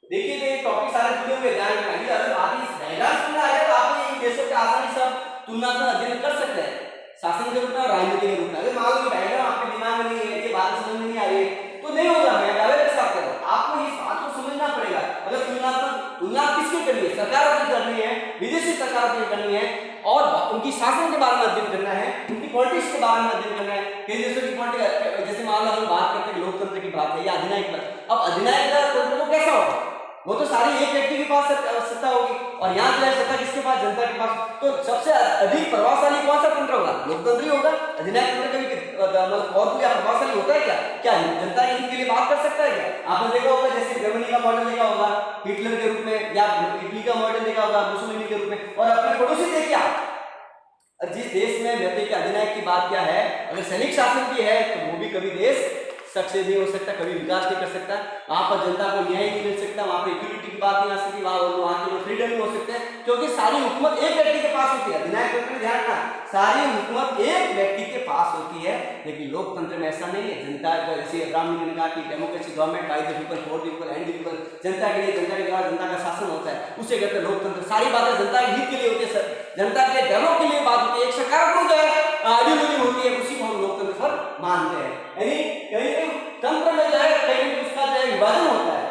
देखिए ये टॉपिक सारे जुड़े हुए, ध्यान रखना। ये अगर आगे डायग्राम में आ जाए तो आप इन देशों के आसानी से तुलनात्मक अध्ययन कर सकते हैं, शासन के रूप में और राजनीति के रूप में। अगर मान लो डायग्राम आपके दिमाग में नहीं है, ये बात समझ में नहीं आ रही है, तो नहीं होगा। मैं दावे के साथ कह रहा हूं, आपको इस बात को समझना पड़ेगा। अगर तुलना किसकी करनी है, सरकारों की करनी है, विदेशी सरकारों की करनी है, और उनकी शासन के बारे में अध्ययन करना है, उनकी पॉलिटिक्स के बारे में अध्ययन करना है। कई देशों की पॉलिटिक्स, जैसे मान लो हम बात करते हैं लोकतंत्र की बात है या अधिनायक। अब अधिनायक तंत्र को कैसा होगा, वो तो सारी एक व्यक्ति के पास सत्ता होगी, और यहाँ जो है सत्ता किसके पास, जनता के पास। तो सबसे अधिक प्रभावशाली कौन सा तंत्र होगा, लोकतंत्र ही होगा। अधिनायक तंत्र कभी और कोई प्रभावशाली होता है क्या, क्या जनता के हित के लिए बात कर सकता है क्या? आपने देखा होगा जैसे जर्मनी का मॉडल देखा होगा हिटलर के रूप में, या इटली का मॉडल देखा होगा मुसोलिनी के रूप में, और अपने पड़ोसी देखिए आप, जिस देश में व्यक्ति के अधिनायक की बात क्या है, अगर सैनिक शासन की है तो वो भी कभी देश सक्सेस नहीं हो सकता, कभी विकास नहीं कर सकता। वहां पर जनता को न्याय नहीं मिल सकता, वहां पर इक्विटी की बात नहीं आ सकती, वहां के फ्रीडम नहीं हो सकते, क्योंकि सारी हुकूमत एक व्यक्ति के पास होती है। अधिनायक तंत्र में ध्यान रखना, सारी हुकूमत एक व्यक्ति के पास होती है। लेकिन लोकतंत्र में ऐसा नहीं है। जनता जैसे अब्राहम लिंकन ने कहा कि democracy government by the people for the people and the people, जनता के लिए, जनता के द्वारा जनता का शासन होता है, उसे कहते हैं लोकतंत्र। सारी बातें जनता के हित के लिए होती है, जनता के डेमो के लिए बात होती है, एक सकारात्मक जो है आइडियोलॉजी होती है, उसी को हम लोकतंत्र पर मानते हैं। यानी कहीं तंत्र में जो है कहीं उसका जो है विभाजन होता है।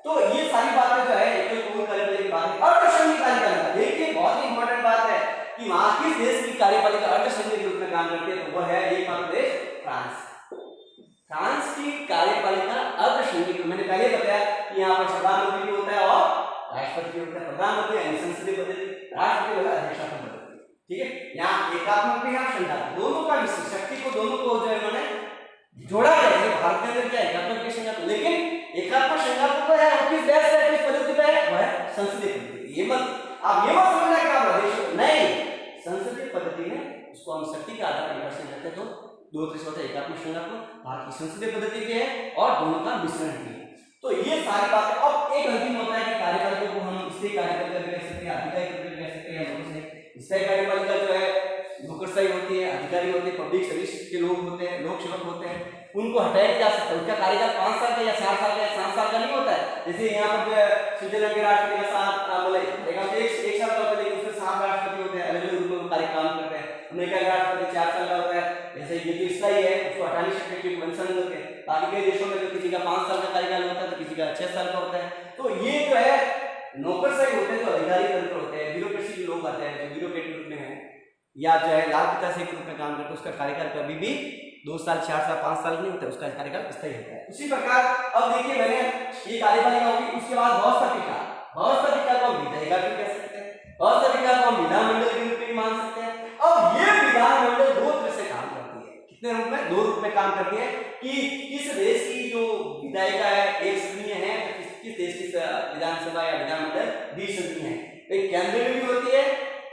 तो ये सारी बातें जो है एकल बहुल कार्यपालिका की बात है। अर्धसंघीय कार्यपालिका, देखिए बहुत ही इंपॉर्टेंट बात है कि वहां किस देश की कार्यपालिका अर्धसंघीय के रूप में काम करती है, तो वो है एकमात्र देश फ्रांस। फ्रांस की कार्यपालिका अर्धसंघीय, मैंने पहले बताया कि यहाँ पर प्रधानमंत्री भी होता है और राष्ट्रपति भी होता है। प्रधानमंत्री यानी संसदीय पद्धति, राष्ट्रपति वाला अध्यक्षात्मक पद्धति। ठीक है। यहाँ एकात्मक भी है, संघात्मक, दोनों का शक्ति को दोनों को जो है उन्होंने जोड़ा है। भारत के अंदर क्या है, एकात्मक के संघात्मक, लेकिन एकात्मक संघात्मक है वो किस देश से, किस पद्धति पे है, वो है संसदीय पद्धति। ये मत आप ये मत समझना कि आप नहीं, संसदीय पद्धति है, उसको हम शक्ति के आधार पर विभाजन करते हैं। तो दो तरह से होता है, एकात्मक संघात्मक, भारत की संसदीय पद्धति भी है और दोनों का मिश्रण भी है। तो ये सारी बातें। अब एक अंतिम होता है कि कार्यपालिका को हम स्थायी कार्यपालिका भी कह सकते हैं, अधिकारी भी कह सकते हैं। स्थायी कार्यपालिका जो है नौकरशाही होती है, अधिकारी होते हैं, पब्लिक सर्विस के लोग होते हैं, लोक सेवक होते हैं, उनको हटाया नहीं जा सकता। उनका कार्यकाल 5 साल का या 4 साल का या 7 साल का नहीं होता है। जैसे यहाँ पर जो है स्विट्जरलैंड के राष्ट्रपति का 7 एक साल का होता है, लेकिन उसमें 7 राष्ट्रपति होते हैं, अलग अलग रूपों में कार्यकाल करते हैं। अमेरिका का राष्ट्रपति 4 साल का होता है। जैसे ये जो स्थायी है उसको हटा नहीं सकते क्योंकि वंशानुगत होते हैं। बाकी कई देशों में तो किसी का 5 साल का कार्यकाल होता है, तो किसी का 6 साल का होता है। तो ये जो है नौकरशाही होते हैं, जो अधिकारी तंत्र होते हैं, ब्यूरोक्रेसी के लोग आते हैं जो ब्यूरोक्रेट के रूप में है, या जो है लाल पिताश्री के रूप में काम करते हैं, उसका कार्यकाल कभी भी 2 साल, 4 साल, 5 साल नहीं होता, उसका कार्यकाल स्थायी होता है। उसी प्रकार अब देखिए मैंने ये कार्यपालिका होगी, उसके बाद व्यवस्थापिका को हम विधायिका भी कह सकते हैं, व्यवस्थापिका को हम विधानमंडल के रूप में मान सकते हैं। अब ये विधानमंडल 2 तरह से काम करती है। कितने रूप में? 2 रूप में काम करती है कि किस देश की जो विधायिका है एक सदनीय है, किस देश की विधानसभा या विधानमंडल द्विसदनीय है। केंद्र में भी होती है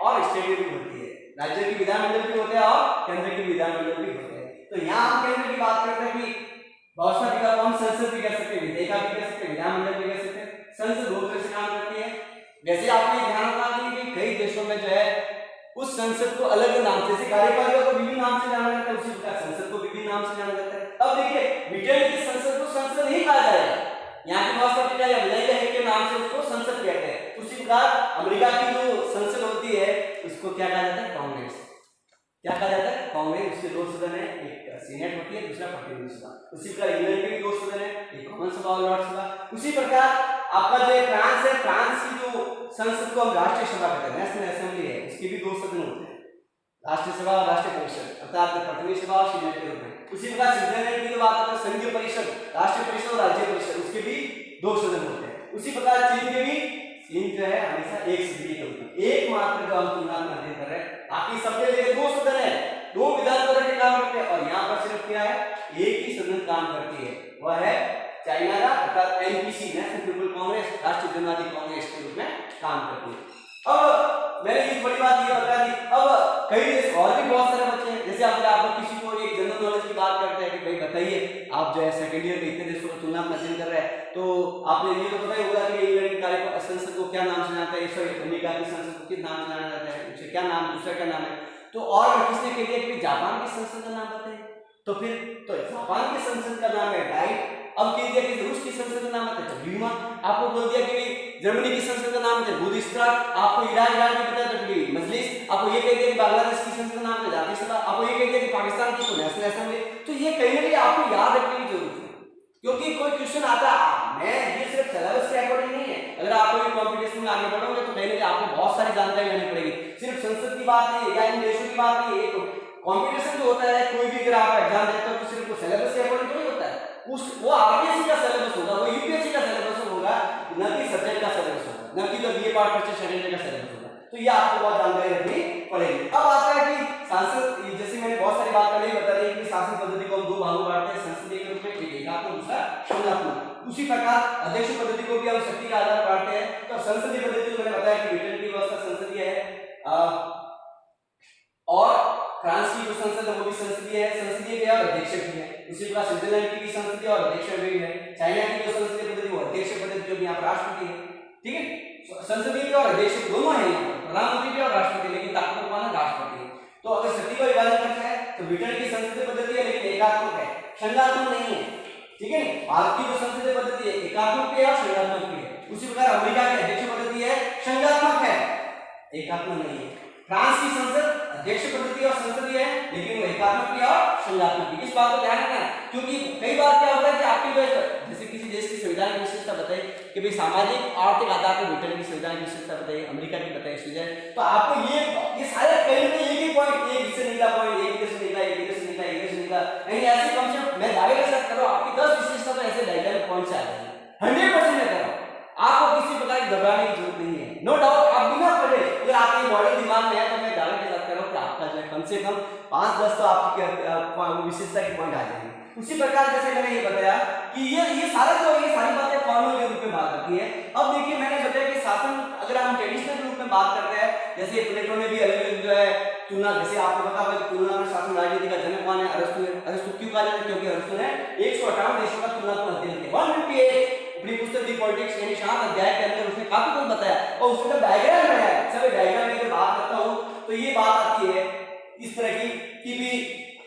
और स्टेट में भी होती है। राज्य की विधानमंडल भी होते हैं और केंद्र की विधानमंडल भी होते हैं। तो यहाँ हम केंद्र की बात करते हैं कि बहुत सारी बात हम संसद भी कर सकते हैं, विधेयिका भी कर सकते हैं, विधानमंडल भी कर सकते हैं। संसद दो तरह से काम करती है। वैसे आपने ध्यान रखना कि कई देशों में जो है उस संसद को अलग नाम से, जैसे कार्यपालिका को विभिन्न नाम से जाना जाता है, उसी प्रकार संसद को विभिन्न नाम से जाना जाता है। अब देखिए ब्रिटेन की संसद को संसद नहीं कहा जाएगा, यहाँ की राष्ट्रपति या विधायिका के नाम से उसको संसद कहते हैं। उसी प्रकार अमेरिका की जो संसद होती है उसको क्या कहा जाता है, कांग्रेस। क्या कहा जाता है, कांग्रेस। उसके दो सदन है, एक सीनेट होती है, दूसरा प्रतिनिधि सभा। उसी प्रकार इंग्लैंड के भी दो सदन है, एक कॉमन सभा और लॉर्ड सभा। उसी प्रकार आपका जो फ्रांस है, फ्रांस की जो संसद को हम राष्ट्रीय सभा कहते हैं, नेशनल असेंबली है, उसके भी दो सदन होते हैं, राष्ट्रीय सभा और राष्ट्रीय परिषद, अर्थात प्रतिनिधि सभा और सीनेट के रूप में। उसी प्रकार स्विट्जरलैंड की जो बात आती है, संघीय परिषद, राष्ट्रीय परिषद और राज्य परिषद, उसके भी दो सदन होते हैं। उसी प्रकार चीन के भी, चीन जो है हमेशा एक सदनीय के रूप में, एकमात्र जो हम तुलनात्मक अध्ययन कर रहे हैं, बाकी सबके लिए दो सदन है, दो विधानसभा के काम करते हैं, और यहाँ पर सिर्फ क्या है, एक ही सदन काम करती है, वह है चाइना का, अर्थात एनपीसी, नेशनल पीपल कांग्रेस, राष्ट्रीय जनवादी कांग्रेस के रूप में काम करती है। अब मैंने ये बड़ी बात ये बता दी। अब कई देश और भी बहुत सारे बच्चे हैं, जैसे अगर आप किसी को एक जनरल नॉलेज की बात करते हैं कि भाई बताइए आप जो है सेकंड ईयर में इतने देशों को तुलना में अध्ययन कर रहे हैं, तो आपने ये तो पता ही होगा कि इंग्लैंड की संसद को क्या नाम से जाना जाता है, सॉरी अमेरिका की संसद को किस नाम से जाना जाता है, उससे क्या नाम, दूसरा क्या नाम है। तो और किसने कह दिया कि जापान की संसद का नाम बताइए, तो फिर तो जापान की संसद का नाम है डाइट। अब कह दिया कि रूस की संसद का नाम है ड्यूमा। आपको बोल दिया कि जर्मनी की संसद का नाम है बुद्धिस्ट्राट। आपको ईरान की बताया तो मजलिस। आपको ये कह दिया कि बांग्लादेश की संसद का नाम है जातीय सभा। आपको ये कह दिया कि पाकिस्तान की तो नेशनल असेंबली। तो ये कहीं ना कहीं आपको याद रखने की जरूरत है, क्योंकि कोई क्वेश्चन आता है, मैं ये सिर्फ सिलेबस के अकॉर्डिंग नहीं है। अगर आप कोई कॉम्पिटिशन में आगे बढ़ोगे तो कहीं ना कहीं आपको बहुत सारी जानकारी लेनी पड़ेगी। सिर्फ संसद की बात नहीं है या इन देशों की बात नहीं है। कॉम्पिटिशन जो होता है, कोई भी अगर आप एग्जाम देते हो तो सिर्फ वो सिलेबस के अकॉर्डिंग नहीं होता है, वो आरपीएससी का सिलेबस होगा, वो यूपीएससी का सिलेबस होगा, न कि सब्जेक्ट का सिलेबस होगा, न कि जो बीए पार्ट फर्स्ट सेकंड का सिलेबस होगा। तो ये आपको बहुत जानकारी रखनी पड़ेगी। अब आता है कि सांसद, जैसे मैंने बहुत सारी बात पहले ही बता दी कि शासन पद्धति को हम दो भागों में बांटते हैं, संसदीय के रूप में, एक एकात्मक, दूसरा संघात्मक। उसी प्रकार अध्यक्ष पद्धति को भी हम शक्ति के आधार पर बांटते हैं। तो संसदीय पद्धति को मैंने बताया कि ब्रिटेन की व्यवस्था संसदीय है, और फ्रांस की जो संसद है वो भी संसदीय है, संसदीय भी है और अध्यक्ष भी है। उसी प्रकार स्विट्जरलैंड की भी संसदीय और अध्यक्ष भी है। चाइना की जो संसदीय पद्धति वो अध्यक्ष पद्धति, जो भी यहाँ पर राष्ट्रपति है, ठीक है। संसदीय भी और अध्यक्ष दोनों है, प्रधानमंत्री भी और राष्ट्रपति, लेकिन ताकतवर कौन है, राष्ट्रपति है। तो अगर शक्ति का विभाजन करना है तो ब्रिटेन की संसदीय पद्धति है, लेकिन एकात्मक है, संघात्मक नहीं है, ठीक है। भारत की जो संसदीय पद्धति है एकात्मक भी है और संघात्मक भी है। उसी प्रकार अमेरिका की अध्यक्ष पद्धति है, संघात्मक है, एकात्मक नहीं है। फ्रांस की संसद अध्यक्ष पद्धति और संसदीय है, लेकिन वो एकात्मक भी और संघात्मक भी। इस बात को ध्यान रखना है, क्योंकि कई बार क्या होता है कि आपकी जो जैसे किसी देश की संविधान विशेषता बताइए कि भाई सामाजिक आर्थिक आधार पर ब्रिटेन की संविधान विशेषता बताइए, अमेरिका की बताइए, स्विट्जरलैंड, तो आपको ये सारे कहीं ना एक ही पॉइंट, एक इससे निकला पॉइंट, एक से निकला, एक से निकला, एक से निकला, यानी ऐसे कॉन्सेप्ट मैं दावे के साथ करो आपकी 10 विशेषता तो ऐसे डायग्राम पॉइंट से आ जाएगी 100% मैं करो। आपको किसी प्रकार की घबराने की जरूरत नहीं है, नो डाउट। आप बिना पढ़े अगर आपके मॉडल दिमाग में है तो मैं दावे के साथ कह रहा हूं कि आपका जो है कम से कम 5-10 तो आपकी विशेषता के पॉइंट आ जाएंगे। उसी प्रकार जैसे मैंने ये बताया कि ये सारा जो ये सारी बातें फॉर्मल के रूप में बात करती है। अब देखिए मैंने बताया कि शासन अगर हम ट्रेडिशनल के रूप में बात करते हैं, जैसे प्लेटो ने भी अलग अलग जो है तुलना, जैसे आपको पता होगा तुलना में शासन राजनीति का जनक कौन है, अरस्तु है। अरस्तु क्यों कहा जाता है, क्योंकि अरस्तु ने 158 देशों का तुलनात्मक अध्ययन किया। 158 अपनी पुस्तक दी पॉलिटिक्स यानी 7 अध्याय के अंदर उसने काफी कुछ बताया, और उसका डायग्राम बनाया। सब डायग्राम में बात करता हूं तो ये बात आती है इस तरह की कि भी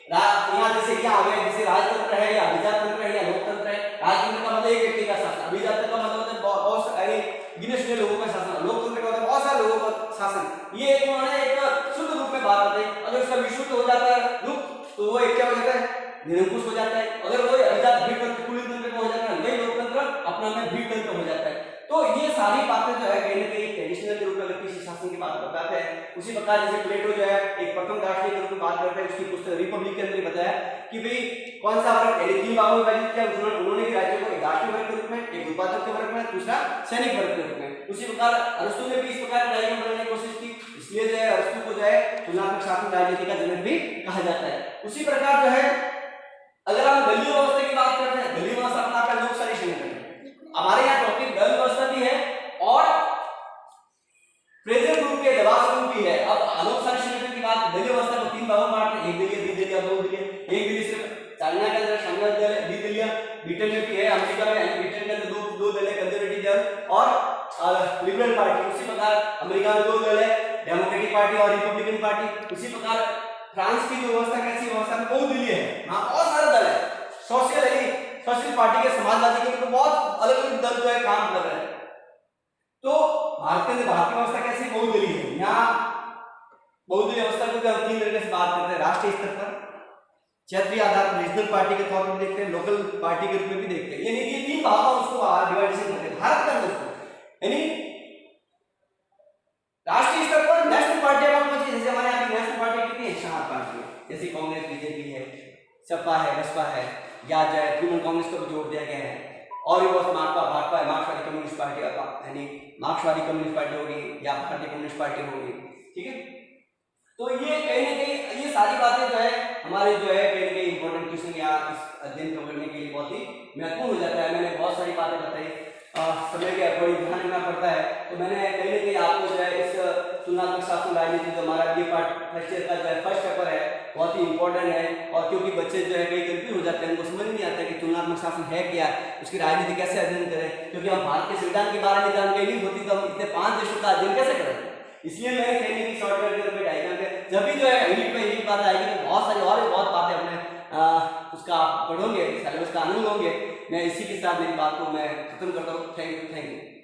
यहाँ जैसे क्या आ गया, जैसे राजतंत्र है या अभिजातंत्र है या लोकतंत्र है। राजतंत्र का मतलब एक व्यक्ति का शासन, अभिजातंत्र का मतलब होता है बहुत सारे गिने चुने लोगों का शासन, लोकतंत्र का मतलब बहुत सारे लोगों का शासन। ये एक उन्होंने एक शुद्ध रूप में बात करते हैं। अगर उसका विशुद्ध हो जाता है रूप तो वो एक क्या हो जाता है, निरंकुश हो जाता है। अगर वो अभिजात भीड़तंत्र कुलीतंत्र हो जाता है, वही लोकतंत्र अपना में भीड़तंत्र हो जाता है। तो ये सारी बातें जो है कहीं ना कहीं ट्रेडिशनल के रूप में अगर किसी शासन की बात बताते हैं, उसी प्रकार जैसे प्लेटो जो है एक प्रथम राष्ट्रीय के रूप में बात करते हैं, उसकी पुस्तक रिपब्लिक के अंदर बताया कि भाई कौन सा वर्ग, यानी 3 भागों में विभाजित किया उन्होंने भी राज्य को, एक राष्ट्रीय वर्ग के रूप में, एक उत्पादक के वर्ग में, दूसरा सैनिक वर्ग के रूप में। उसी प्रकार अरस्तु ने भी इस प्रकार डायग्राम बनाने की कोशिश की, इसलिए जो है अरस्तु को जो है तुलनात्मक शासन राजनीति का जनक भी कहा जाता है। उसी प्रकार जो है अगर हम दलीय व्यवस्था की बात करते हैं, दलीय व्यवस्था अपना आपका लोकशाही संगठन है। हमारे यहाँ टॉपिक दल व्यवस्था भी है और प्रेजेंट ग्रुप के दबाव समूह भी है। अब लोकशाही संगठन की बात और लिबरल पार्टी। उसी प्रकार अमेरिका में 2 दल है, डेमोक्रेटिक पार्टी और रिपब्लिकन पार्टी। उसी प्रकार फ्रांस की जो व्यवस्था कैसी व्यवस्था में बहुदलीय है, वहां बहुत सारे दल है। सोशल पार्टी के, समाजवादी के, तो बहुत अलग अलग दल जो है काम कर रहे हैं। तो भारतीय व्यवस्था कैसी बहुदलीय है। यहाँ बहुदलीय व्यवस्था को हम 3 तरीके से बात करते हैं, राष्ट्रीय स्तर पर, क्षेत्रीय आधार पर रीजनल पार्टी के तौर पर देखते हैं, लोकल पार्टी के रूप में भी देखते हैं। यानी ये 3 भागों में उसको डिवाइडेशन करते हैं भारत के अंदर। यानी राष्ट्रीय स्तर पर नेशनल पार्टी जैसे हमारे यहाँ की नेशनल पार्टी कितनी है, 4 पार्टी है, जैसे कांग्रेस, बीजेपी है, सपा है, बसपा है, या जो है तृणमूल कांग्रेस को भी जोड़ दिया गया है, और भी बहुत भाजपा है, मार्क्सवादी कम्युनिस्ट पार्टी, यानी मार्क्सवादी कम्युनिस्ट पार्टी होगी या भारतीय कम्युनिस्ट पार्टी होगी। ठीक है, तो ये कहीं ना कहीं ये सारी बातें जो है हमारे जो है कहीं ना कहीं इंपॉर्टेंट क्वेश्चन या इस अध्ययन को करने के लिए बहुत ही महत्वपूर्ण हो जाता है। मैंने बहुत सारी बातें बताई, समय के अकॉर्डिंग ध्यान रखना पड़ता है। तो मैंने कहीं ना कहीं आपको जो है इस तुलनात्मक शासन राजनीति जो हमारा ये पार्ट फर्स्ट ईयर का जो है फर्स्ट पेपर है बहुत ही इंपॉर्टेंट है। और क्योंकि बच्चे जो है कई कंफ्यूज हो जाते हैं, उनको समझ नहीं आता कि तुलनात्मक शासन है क्या, उसकी राजनीति कैसे अध्ययन करें, क्योंकि हम भारत के संविधान के बारे में जानकारी नहीं होती तो हम इतने 5 देशों का अध्ययन कैसे करें। इसलिए मैंने कहीं ना कहीं शॉर्टकट के डायग्राम के जब भी जो है इंग्लिश बात आएगी तो बहुत सारी और भी बहुत बातें अपने उसका आप पढ़ोगे, सिलेबस का आनंद लोगे। मैं इसी के साथ मेरी बात को मैं खत्म करता हूँ। Thank you.